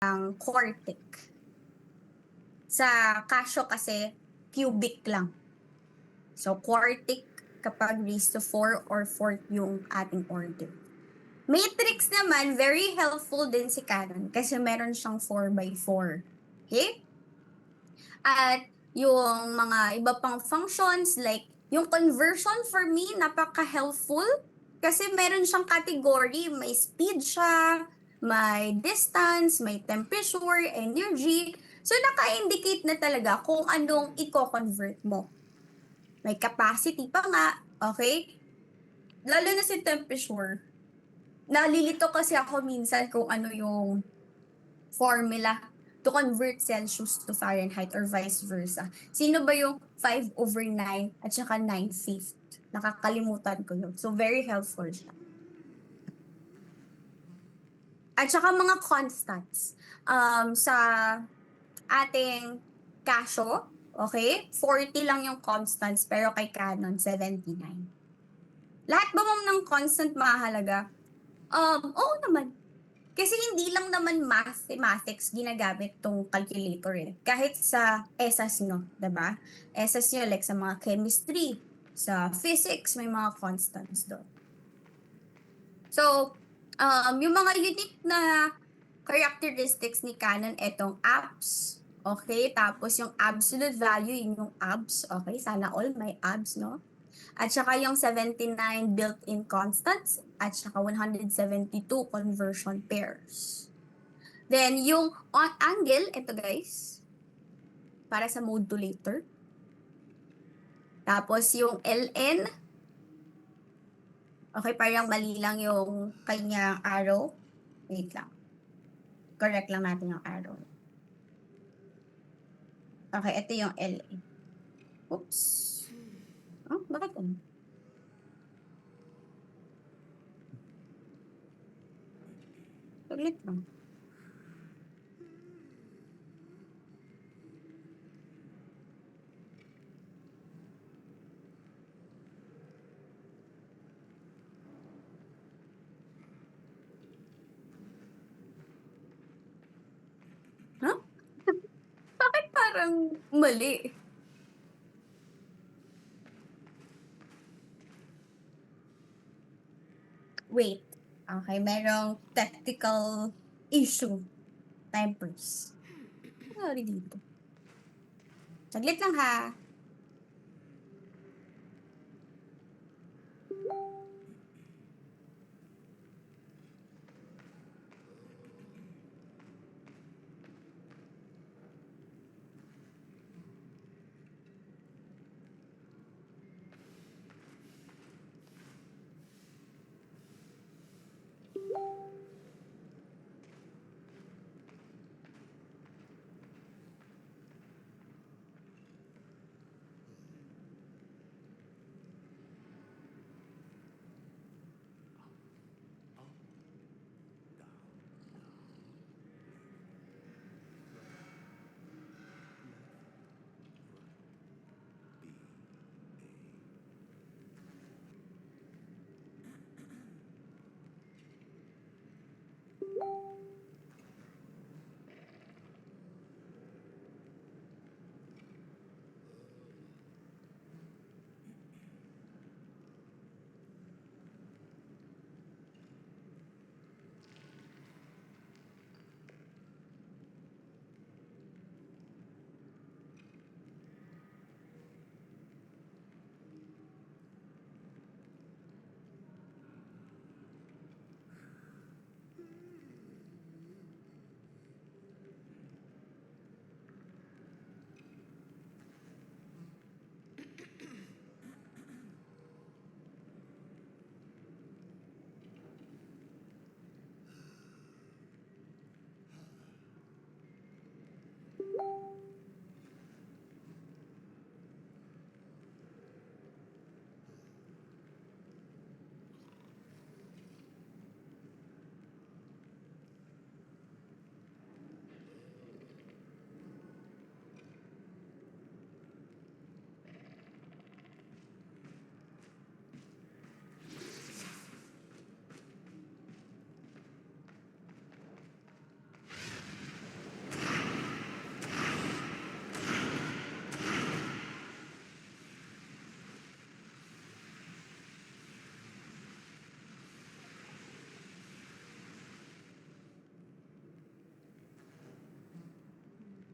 ang quartic. Sa Casio kasi, cubic lang. So, quartic kapag raised to 4 or 4 yung ating order. Matrix naman, very helpful din si Canon kasi meron siyang 4 by 4. Okay? At yung mga iba pang functions like yung conversion for me, napaka-helpful kasi meron siyang category, may speed siya, may distance, may temperature, energy. So, naka-indicate na talaga kung anong i-convert mo. May capacity pa nga, okay? Lalo na si temperature. Nalilito kasi ako minsan kung ano yung formula to convert Celsius to Fahrenheit or vice versa. Sino ba yung 5/9 at saka 9/5? Nakakalimutan ko yun. So, very helpful siya. At saka mga constants. Sa ating Casio, okay, 40 lang yung constants, pero kay Canon, 79. Lahat ba ma'am ng constant mahalaga? Oo naman. Kasi hindi lang naman mathematics ginagamit tong calculator eh. Kahit sa ESAS nyo, diba? ESAS nyo, like sa mga chemistry, sa physics, may mga constants doon. So, yung mga unique na characteristics ni Canon, etong abs, okay? Tapos yung absolute value, yun yung abs, okay? Sana all may abs, no? At saka yung 79 built-in constants, at saka 172 conversion pairs. Then, yung angle, ito guys, para sa modulator. Tapos, yung LN, okay, parang mali lang yung kanyang arrow. Wait lang. Correct lang natin yung arrow. Okay, ito yung LN. Oops. Oh, bakit ano? Saglit lang. Huh? Bakit parang mali? Wait. Okay, merong technical issue. Tempers. Ano dito? Saglit lang ha.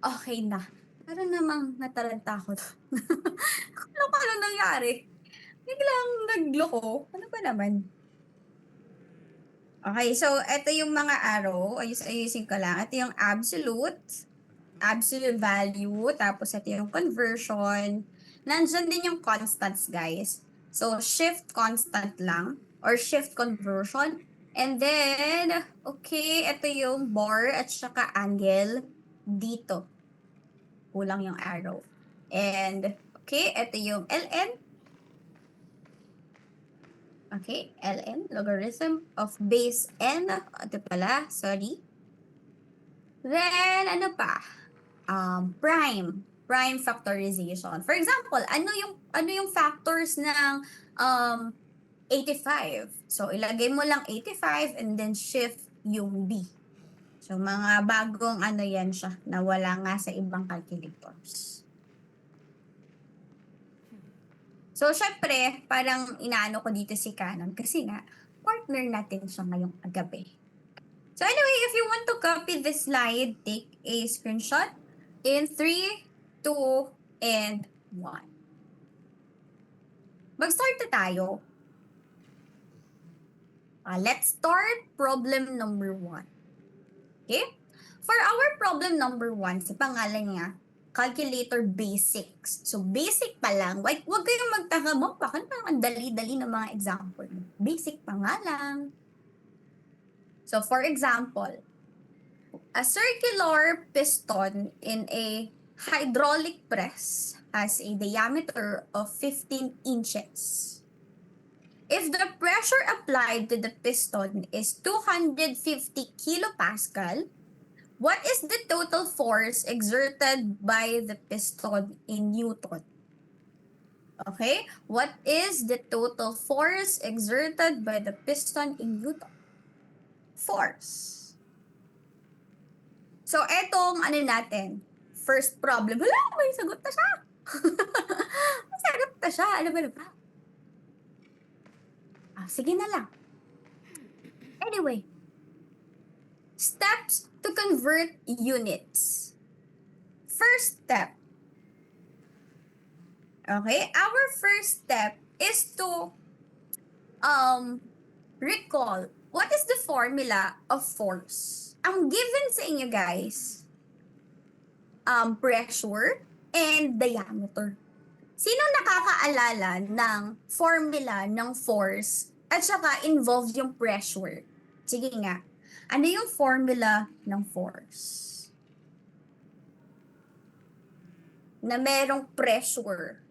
Okay na. Parang namang nataranta ako. Ano pa ano nangyari? Biglang nagloko. Ano ba naman? Okay, so ito yung mga arrow. Ayusin ko lang. Ito yung absolute value, tapos ito yung conversion. Nandyan din yung constants, guys. So, shift constant lang, or shift conversion. And then, okay, ito yung bar at saka angle dito. Kulang yung arrow. And, okay, ito yung ln. Okay, ln, logarithm of base n. Ito pala, sorry. Then, ano pa? Prime factorization. For example, ano yung factors ng 85? So ilagay mo lang 85 and then shift yung b. So mga bagong ano yan siya na wala nga sa ibang calculators. So syempre, parang inaano ko dito si Canon kasi nga partner natin siya ngayong gabi. So anyway, if you want to copy this slide, take a screenshot in 3, 2, and 1. Mag-start na tayo. Let's start problem number 1. Okay? For our problem number 1, sa pangalan niya, calculator basics. So basic pa lang. Wag kayong magtaka mo, bakit ang dali-dali ng mga example. Basic pa nga lang. So for example, a circular piston in a hydraulic press has a diameter of 15 inches. If the pressure applied to the piston is 250 kilopascal, what is the total force exerted by the piston in Newton? Okay, what is the total force exerted by the piston in Newton? Force. So, etong ano natin, first problem. Hala, may sagot na siya. May sagot na siya. Ano ba? Sige na lang. Anyway, steps to convert units. First step. Okay, our first step is to recall what is the formula of force. Ang given sa inyo guys, pressure and diameter. Sino nakakaalala ng formula ng force at saka involved yung pressure? Sige nga. Ano yung formula ng force? Na merong pressure.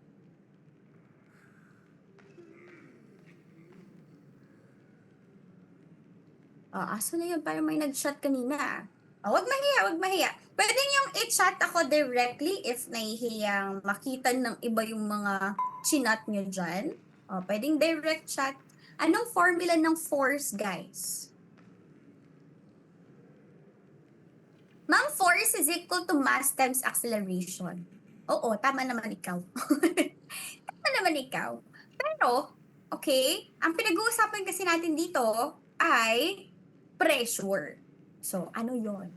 Aso na yun? Parang may nag-chat kanina. Wag mahiya. Pwede niyong i-chat ako directly if nahihiyang makita ng iba yung mga chinat niyo dyan. Pwedeng direct chat. Anong formula ng force, guys? Ma'am, force is equal to mass times acceleration. Oo, tama naman ikaw. Tama naman ikaw. Pero, okay, ang pinag-uusapan kasi natin dito ay pressure. So, ano yon?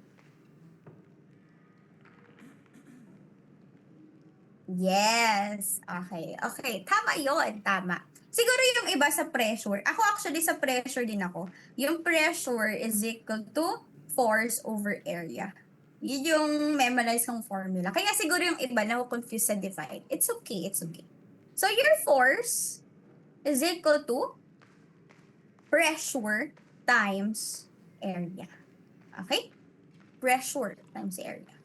Yes. Okay. Tama yon, tama. Siguro yung iba sa pressure. Ako actually sa pressure din ako. Yung pressure is equal to force over area. Yun yung memorize kong formula. Kaya siguro yung iba na confuse sa divide. It's okay. So your force is equal to pressure times area. Okay? Pressure times area.